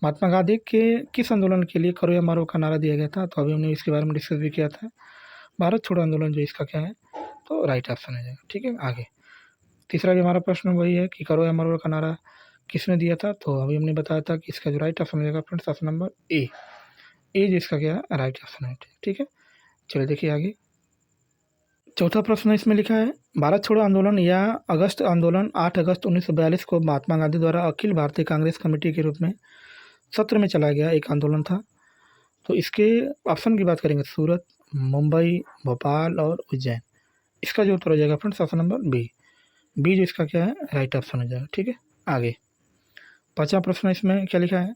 महात्मा गांधी के किस आंदोलन के लिए करो या मरो का नारा दिया गया था? तो अभी हमने इसके बारे में डिस्कस भी किया था। भारत छोड़ो आंदोलन जो इसका क्या है, तो राइट ऑप्शन हो जाएगा। ठीक है, आगे तीसरा भी हमारा प्रश्न वही है कि करो या मरो का नारा किसने दिया था? तो अभी हमने बताया था कि इसका जो राइट ऑप्शन हो जाएगा फ्रेंड्स ऑप्शन नंबर ए। जो इसका क्या है, राइट ऑप्शन है। ठीक है, चलिए देखिए आगे चौथा प्रश्न इसमें लिखा है, भारत छोड़ो आंदोलन या अगस्त आंदोलन 8 अगस्त 1942 को महात्मा गांधी द्वारा अखिल भारतीय कांग्रेस कमेटी के रूप में सत्र में चलाया गया एक आंदोलन था। तो इसके ऑप्शन की बात करेंगे, सूरत, मुंबई, भोपाल और उज्जैन। इसका जो उत्तर हो जाएगा friends option number B. B जो इसका क्या है, राइट ऑप्शन हो जाएगा। ठीक है, आगे पांचवा प्रश्न इसमें क्या लिखा है,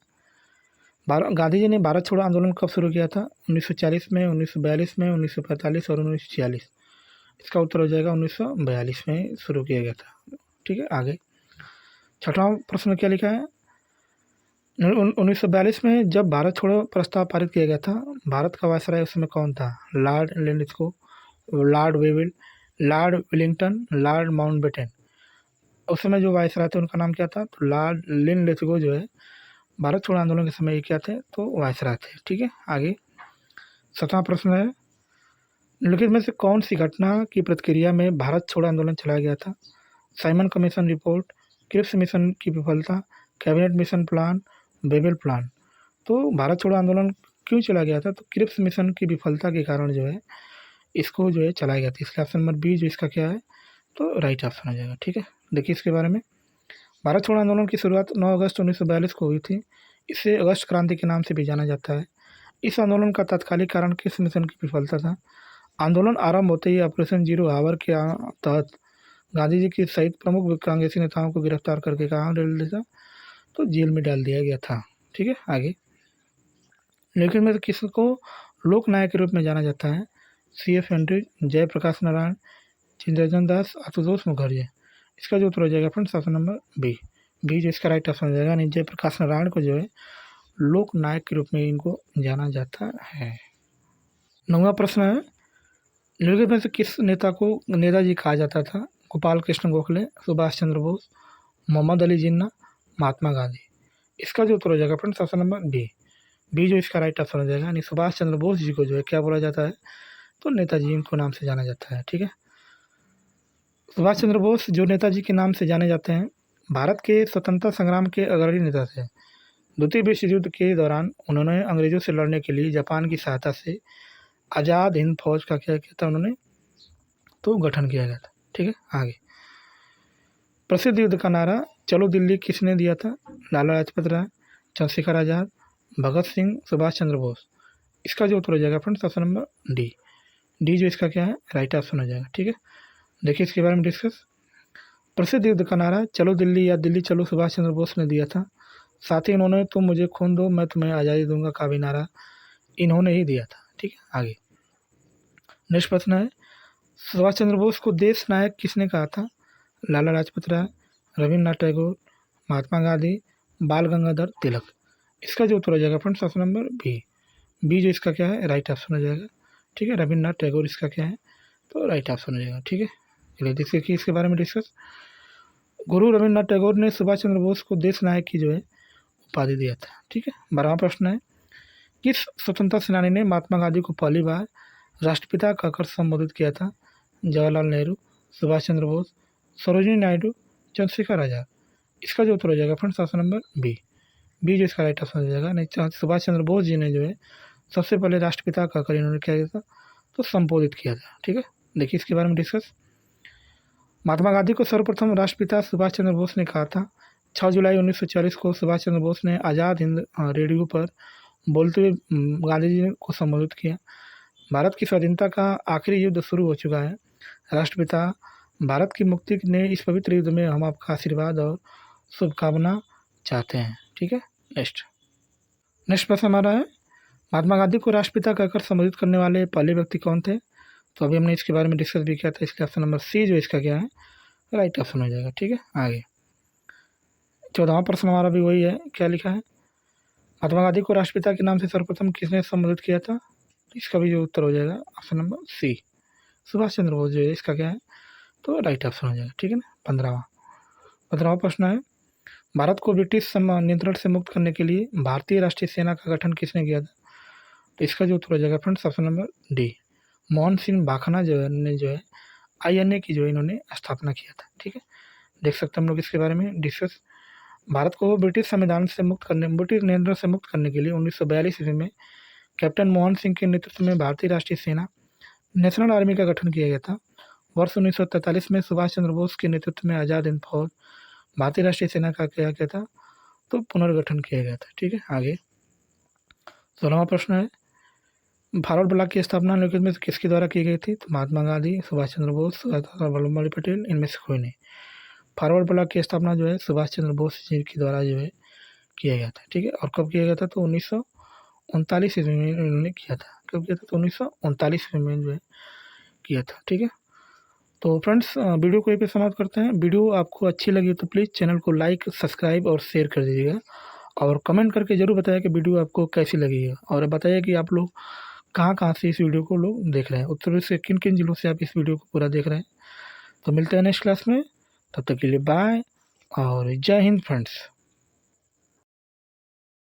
गांधी जी ने भारत छोड़ो आंदोलन कब शुरू किया था? 1940 में, 1942 में, 1945 और 1946। इसका उत्तर हो जाएगा 1942 में शुरू किया गया था। ठीक है, आगे छठवां प्रश्न क्या लिखा है, 1942 में जब भारत छोड़ो प्रस्ताव पारित किया गया था, भारत का वायसराय उस समय कौन था? Lord Linlithgow, Lord वेविल, Lord Willingdon, Lord Mountbatten. उस समय जो वायसराय थे उनका नाम क्या था? तो लॉर्ड लिनलिथगो जो है भारत छोड़ो आंदोलन के समय ये क्या थे, तो वायसराय थे। ठीक है, आगे 7वां प्रश्न है, निम्नलिखित में से कौन सी घटना की प्रतिक्रिया में भारत छोड़ो आंदोलन चलाया गया था? Simon commission report, Cripps mission की विफलता, cabinet mission plan, Wavell plan. तो भारत छोड़ो आंदोलन क्यों चला गया था? तो क्रिप्स मिशन की विफलता के कारण जो है इसको जो है चलाया गया था। इसका ऑप्शन नंबर बी जो इसका क्या है, तो राइट ऑप्शन हो जाएगा। ठीक है, देखिए इसके बारे में, भारत छोड़ो आंदोलन की शुरुआत 9 अगस्त 1942 को हुई थी। इसे अगस्त क्रांति के नाम से भी जाना जाता है। इस आंदोलन का तात्कालिक कारण क्रिप्स मिशन की विफलता था। आंदोलन आरंभ होते ही ऑपरेशन जीरो आवर के तहत गांधी जी की सहित प्रमुख कांग्रेसी नेताओं को गिरफ्तार करके कहाँ डाल दिया था? तो जेल में डाल दिया गया था। ठीक है, आगे निम्नलिखित में से किसको लोक नायक के रूप में जाना जाता है? C.F. एंड्रीज, जयप्रकाश नारायण, चित्तरंजन दास, आशुतोष मुखर्जी। इसका जो उत्तर हो जाएगा फ्रेंड्स ऑप्शन नंबर बी जो इसका राइट ऑप्शन हो जाएगा। यानी जयप्रकाश नारायण को जो है लोक नायक के रूप में इनको जाना जाता है। 9वां प्रश्न है, निम्नलिखित में से किस नेता को नेताजी कहा जाता था? गोपाल कृष्ण गोखले, सुभाष चंद्र बोस, मोहम्मद अली जिन्ना, महात्मा गांधी। इसका जो उत्तर हो जाएगा फ्रेंड्स ऑप्शन नंबर बी जो इसका राइट ऑप्शन हो जाएगा। यानी सुभाष चंद्र बोस जी को जो है क्या बोला जाता है? तो नेताजी इनको नाम से जाना जाता है। ठीक है, सुभाष चंद्र बोस जो नेताजी के नाम से जाने जाते हैं, भारत के स्वतंत्रता संग्राम के अग्रणी नेता थे। द्वितीय विश्व युद्ध के दौरान उन्होंने अंग्रेजों से लड़ने के लिए जापान की सहायता से आज़ाद हिंद फौज का क्या किया था उन्होंने? तो गठन किया गया था। ठीक है, आगे प्रसिद्ध युद्ध का नारा चलो दिल्ली किसने दिया था? लाला लाजपत राय, चंद्रशेखर आज़ाद, भगत सिंह, सुभाष चंद्र बोस। इसका जो उत्तर हो जाएगा फ्रेंड्स ऑप्शन नंबर डी जो इसका क्या है? राइट ऑप्शन हो जाएगा। ठीक है, देखिए इसके बारे में डिस्कस। प्रसिद्ध युद्ध का नारा चलो दिल्ली या दिल्ली चलो सुभाष चंद्र बोस ने दिया था। साथ ही इन्होंने तुम मुझे खून दो मैं तुम्हें आज़ादी दूंगा का भी नारा इन्होंने ही दिया था। ठीक है, आगे नेक्स्ट प्रश्न है, सुभाष चंद्र बोस को देश नायक किसने कहा था? लाला लाजपत राय, रविन्द्रनाथ टैगोर, महात्मा गांधी, बाल गंगाधर तिलक। इसका जो उत्तर हो जाएगा फ्रेंड्स ऑप्शन नंबर बी जो इसका क्या है? राइट ऑप्शन हो जाएगा। ठीक है, रविन्द्रनाथ टैगोर इसका क्या है? तो राइट ऑप्शन हो जाएगा। ठीक है, चलिए देखिए कि इसके बारे में डिस्कस। गुरु रविन्द्रनाथ टैगोर ने सुभाष चंद्र बोस को देश नायक की जो है उपाधि दिया था। ठीक है, 12वां प्रश्न है, किस स्वतंत्रता सेनानी ने महात्मा गांधी को पहली बार राष्ट्रपिता कहकर संबोधित किया था? जवाहरलाल नेहरू, सुभाष चंद्र बोस, सरोजिनी नायडू, चंद्रशेखर आज़ाद। इसका जो उत्तर हो जाएगा फ्रेंड्स ऑप्शन नंबर बी जो इसका राइट ऑप्शन हो जाएगा। नहीं, सुभाष चंद्र बोस जी ने जो है सबसे पहले राष्ट्रपिता कहकर इन्होंने क्या किया था? तो संबोधित किया था। ठीक है, देखिए इसके बारे में डिस्कस। महात्मा गांधी को सर्वप्रथम राष्ट्रपिता सुभाष चंद्र बोस ने कहा था। 6 जुलाई 1940 को सुभाष चंद्र बोस ने आज़ाद हिंद रेडियो पर बोलते हुए गांधी जी को संबोधित किया। भारत की स्वाधीनता का आखिरी युद्ध शुरू हो चुका है। राष्ट्रपिता, भारत की मुक्ति ने इस पवित्र युद्ध में हम आपका आशीर्वाद और शुभकामना चाहते हैं। ठीक है, नेक्स्ट प्रश्न हमारा है, महात्मा गांधी को राष्ट्रपिता कहकर संबोधित करने वाले पहले व्यक्ति कौन थे? तो अभी हमने इसके बारे में डिस्कस भी किया था, इसलिए ऑप्शन नंबर सी जो इसका क्या है? राइट ऑप्शन हो जाएगा। ठीक है, आगे 14वां प्रश्न हमारा भी वही है, क्या लिखा है? महात्मा गांधी को राष्ट्रपिता के नाम से सर्वप्रथम किसने संबोधित किया था? इसका भी जो उत्तर हो जाएगा option number C, Subhash Chandra Bose जो है इसका क्या है? तो राइट ऑप्शन हो जाएगा। ठीक है ना, 15वां प्रश्न है, भारत को ब्रिटिश नियंत्रण से मुक्त करने के लिए भारतीय राष्ट्रीय सेना का गठन किसने किया था? तो इसका जो उत्तर हो जाएगा friends option number D, Mohan Singh Bhakna जो है INA की जो इन्होंने स्थापना किया था। ठीक है, देख सकते हैं हम लोग इसके बारे में डिस्कस। भारत को ब्रिटिश नियंत्रण से मुक्त करने के लिए 1942 ईस्वी में कैप्टन मोहन सिंह के नेतृत्व में भारतीय राष्ट्रीय सेना नेशनल आर्मी का गठन किया गया था। वर्ष 1943 में सुभाष चंद्र बोस के नेतृत्व में आज़ाद हिंद फौज भारतीय राष्ट्रीय सेना का क्या किया था? तो पुनर्गठन किया गया था। ठीक है, आगे 16वां प्रश्न है, फॉरवर्ड ब्लॉक की स्थापना निम्नलिखित में से किसके द्वारा की गई थी? तो महात्मा गांधी, सुभाष चंद्र बोस, सरदार वल्लभ भाई पटेल, इनमें से कोई नहीं। फॉरवर्ड ब्लॉक की स्थापना जो है सुभाष चंद्र बोस जी के द्वारा जो है किया गया था। ठीक है, और कब किया गया था? तो 1939 ईस्वी में इन्होंने किया था। कब किया था? तो 1939 ईस्वी में जो है किया था। ठीक है, तो फ्रेंड्स वीडियो को यहीं पे समाप्त करते हैं। वीडियो आपको अच्छी लगी तो प्लीज़ चैनल को लाइक, सब्सक्राइब और शेयर कर दीजिएगा, और कमेंट करके ज़रूर बताइए कि वीडियो आपको कैसी लगी है, और बताइए कि आप लोग कहाँ से इस वीडियो को लोग देख रहे हैं, उत्तर प्रदेश से किन जिलों से आप इस वीडियो को पूरा देख रहे हैं। तो मिलते हैं नेक्स्ट क्लास में, तब तक के लिए बाय और जय हिंद फ्रेंड्स।